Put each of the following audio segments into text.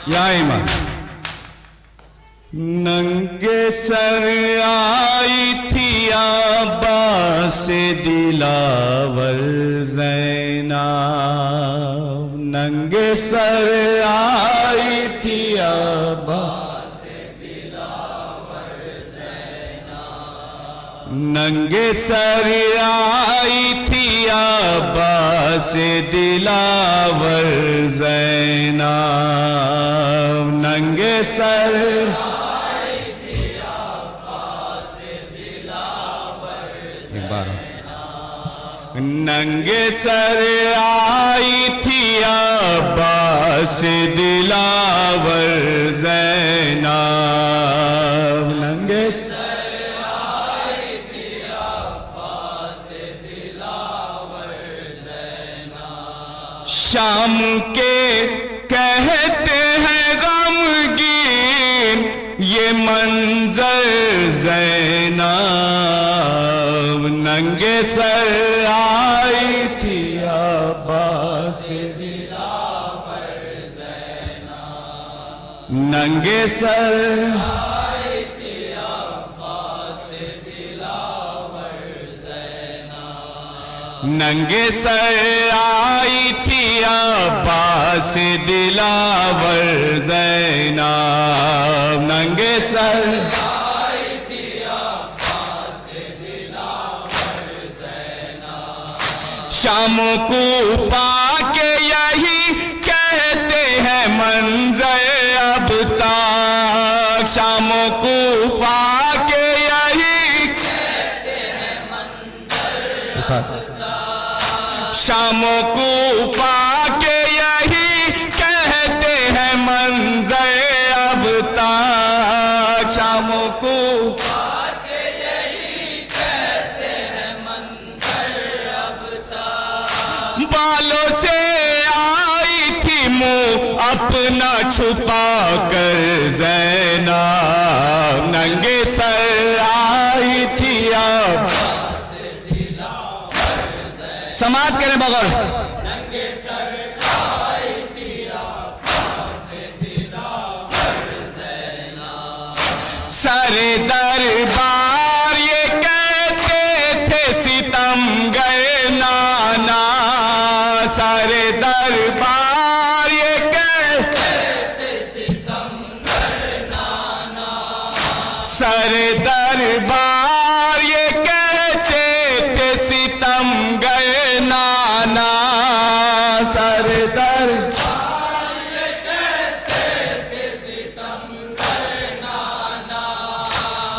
یا ایمان ننگے سر آئی تھی عباس دلاور زینب ننگے سر آئی تھی عباس دلاور زینب ننگے سر آئی تھی عباس دلاور زینب ننگے سر ننگے سر آئی تھی عباس دلاور زینب ننگے سر آئی تھی عباس دلاور زینب شام کے کہتے ہیں غمگین یہ منظر زینب ننگے سر آئی تھی عباس دلاور زینب ننگے سر آئی تھی عباس دلاور زینب ننگے سر آئی تھی عباس دلاور زینب ننگے سر شام و کوفہ کے یہی کہتے ہیں منظر اب تک شام و کوفہ کے یہی کہتے ہیں منظر اب تک شام و کوفہ کے یہی کہتے ہیں منظر اب تک شام و کوفہ بالوں سے آئی تھی منہ اپنا چھپا کر زینب ننگے سر آئی تھی عباس دلاور زینب سماعت کریں بغیر ننگے سر آئی تھی عباس دلاور زینب سر دربار یہ کہتے تھے ستمگر نانا سر دربار یہ کہتے تھے ستمگر نانا سر دربار یہ کہتے تھے ستمگر نانا سر دربار یہ کہتے تھے ستمگر نانا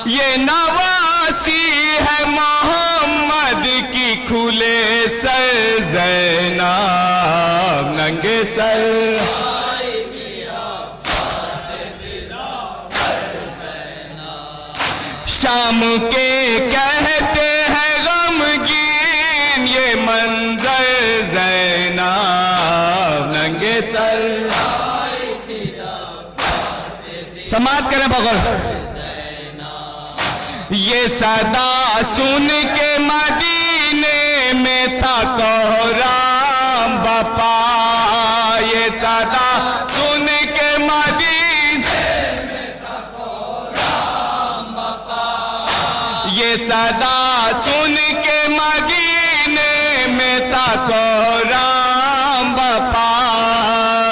یہ نواسی ہے محمد کی کھلے سر زینب ننگے سر آئی تھی عباس دلاور زینب شام کے کہتے ہیں غمگین یہ منظر زینب ننگے سر آئی تھی عباس سماعت کریں بغیر یہ صدا سن کے مدینے میں تھا کوہرام بپا یہ صدا سن کے مدینے میں تھا کوہرام بپا یہ صدا سن کے مدینے میں تھا کوہرام بپا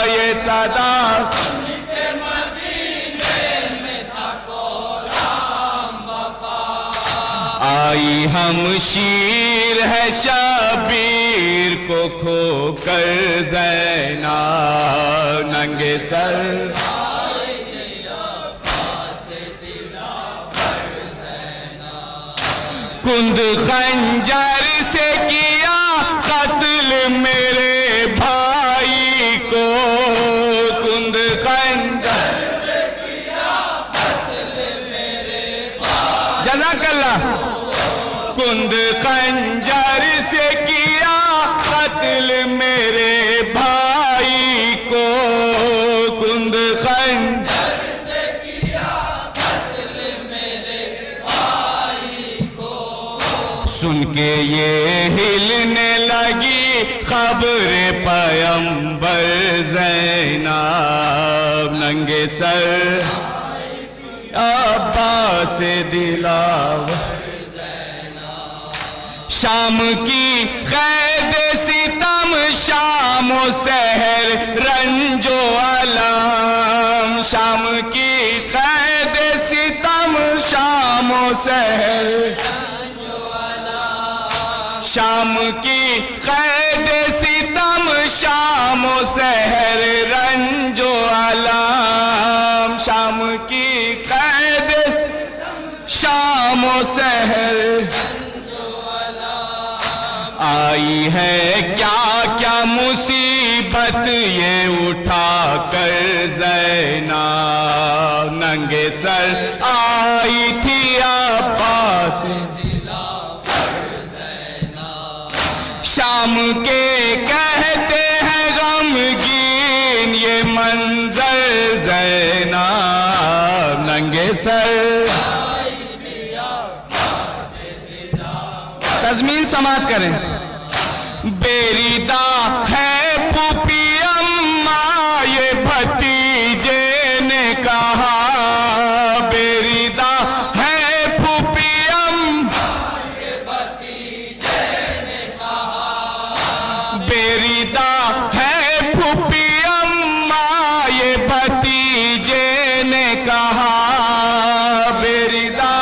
یہ صدا سن کے مدینے میں تھا کوہرام بپا آئی ہمشیر ہے شبیر کو کھو کر زینب ننگے سر آئی تھی عباس دلاور زینب کند خنجر سے کیا قتل میرے بھائی کو کند خنجر سے کیا قتل میرے بھائی جزاک اللہ کند خنجر سے کیا قتل میرے بھائی کو کند خنجر سے کیا قتل میرے بھائی کو سن کے یہ ہلنے لگی خبر قبر پیمبر زینب ننگے سر عباس دلاور شام کی قید ستم شام و سحر رنج و علم شام کی قید ستم شام و سحر شام کی قید ستم شام و سحر رنج و علم شام کی قید شام و سحر آئی ہے کیا کیا مصیبت یہ اٹھا کر زینب ننگے سر آئی تھی عباس شام کے کہتے ہیں غمگین یہ منظر زینب ننگے سر تضمین سماعت کریں بیریدہ ہے پھوپھی اماں یہ بھتیجے نے کہا بیریدہ ہے پھوپھی اماں یہ بھتیجے نے کہا بیریدہ ہے پھوپھی اماں یہ بھتیجے نے کہا بیریدہ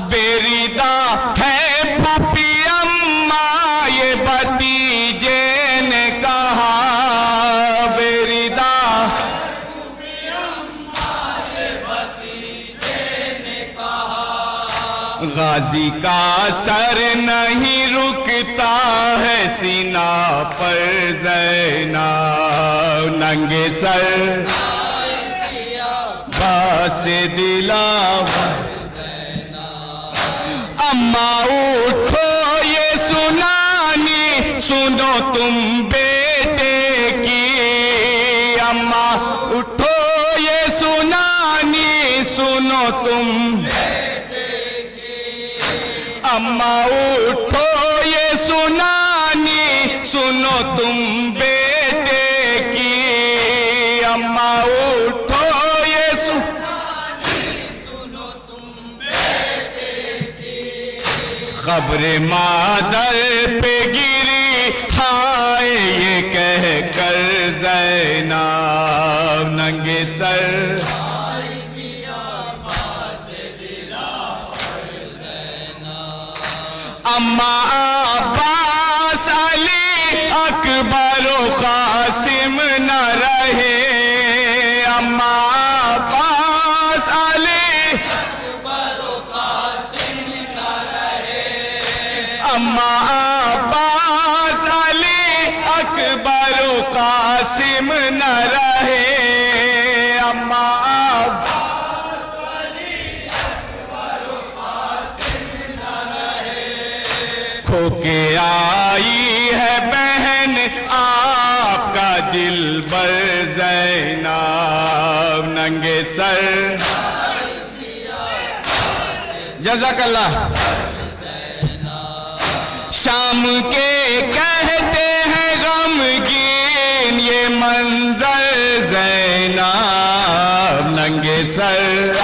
بیریدہ ہے پھوپھی اماں یہ بھتیجے نے کہا بیریدہ غازی کا سر نہیں رکتا ہے سینہ پر زینب ننگے سر عباس دلاور اماں اٹھو یہ سنانی سنو تم بیٹے کی اماں اٹھو یہ سنانی سنو تم بیٹے کی اماں اٹھو یہ سنانی سنو تم بیٹے کی اماں اٹھو یہ سنانی سنو تم بیٹے کی قبر مادر پہ گری ہائے یہ کہہ کر زینب ننگے سر اماں عباس علی اکبر و قاسم نہ رہے اماں عباس علی اکبر و قاسم نہ رہے اماں عباس علی اکبر و قاسم نہ رہے اماں عباس علی اکبر و قاسم نہ رہے کھو کے آئی ہے بہن آپ کا دلبر زینب ننگے سر جزاک اللہ شام کے کہتے ہیں غمگین یہ منظر زینب ننگے سر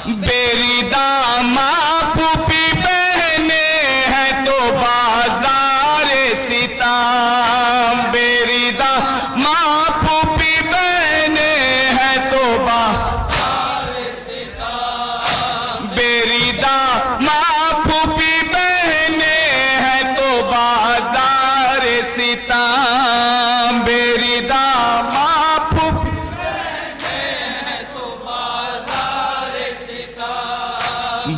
بیریدہ ماں پھوپھی بہنیں ہیں تو بازار ستام بیریدہ ماں پھوپھی بہنیں ہیں تو بازار ستام بیریدہ ماں پھوپھی بہنیں ہیں تو بازار ستام بیریدہ ماں پھوپھی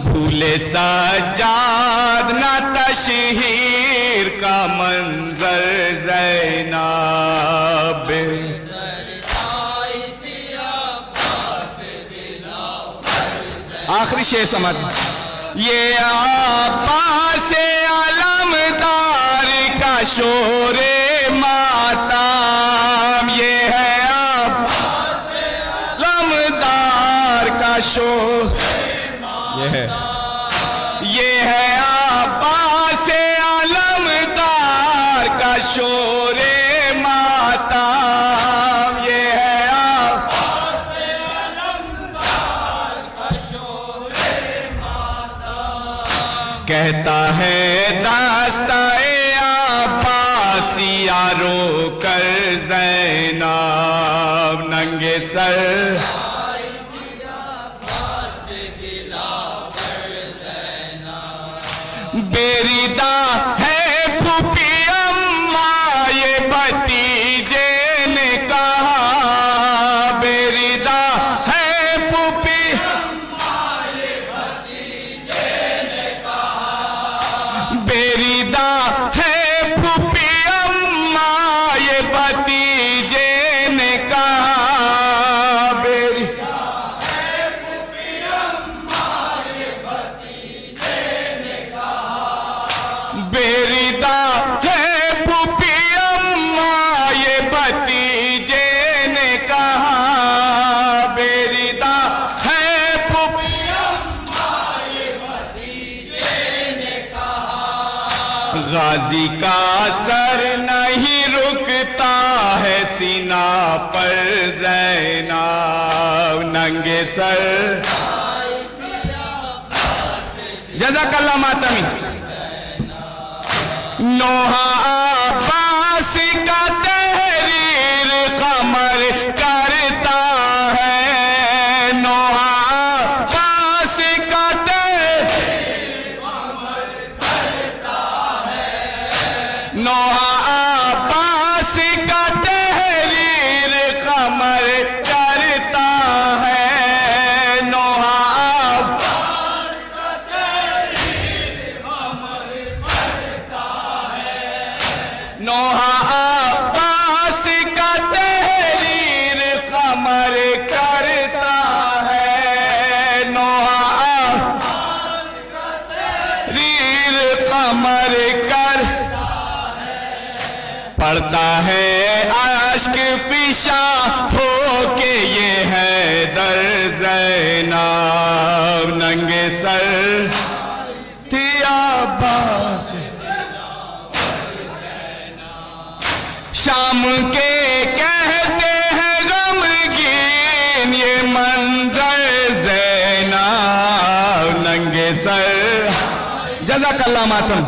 بھولے سجاد نہ تشہیر کا منظر زینب آخری شعر سمجھ یہ عباس علمدار کا شور ماتم یہ ہے عباس شور یہ ہے عباس علمدار کا شور ماتم یہ ہے عباس علمدار کا شور ماتم کہتا ہے دستہ عباسیہ رو کر زینب ننگے سر بیریدہ ہے پھوپھی اماں یہ بھتیجے نے کہا بیریدہ ہے پھوپھی اماں یہ بھتیجے نے کہا بیریدہ ہے پھوپھی اماں یہ بھتیجے نے کہا بیریدہ ہے پھوپھی اماں یہ بھتیجے نے کہا بیریدہ ہے پھوپھی اماں یہ بھتیجے نے کہا بیریدہ ہے پھوپھی اماں یہ بھتیجے نے کہا غازی کا سر نہیں رکتا ہے سینہ پر زینب ننگے سر جزاک اللہ ماتمی نوحہ عباس کا تحریر قمر کرتا ہے نوحہ عباس کا تحریر قمر کرتا ہے نوحہ عباس کا تحریر قمر کرتا ہے نوحہ عباس کا تحریر قمر کرتا ہے نوحہ عباس کا تحریر قمر کرتا ہے نوحہ عباس کا تحریر قمر کرتا ہے پڑھتا ہے عشق پیشہ ہو کے یہ ہے در زینب ننگے سر تھی عباس شام کے کہتے ہیں غمگین یہ منظر زینب ننگے سر جزاک اللہ ماتم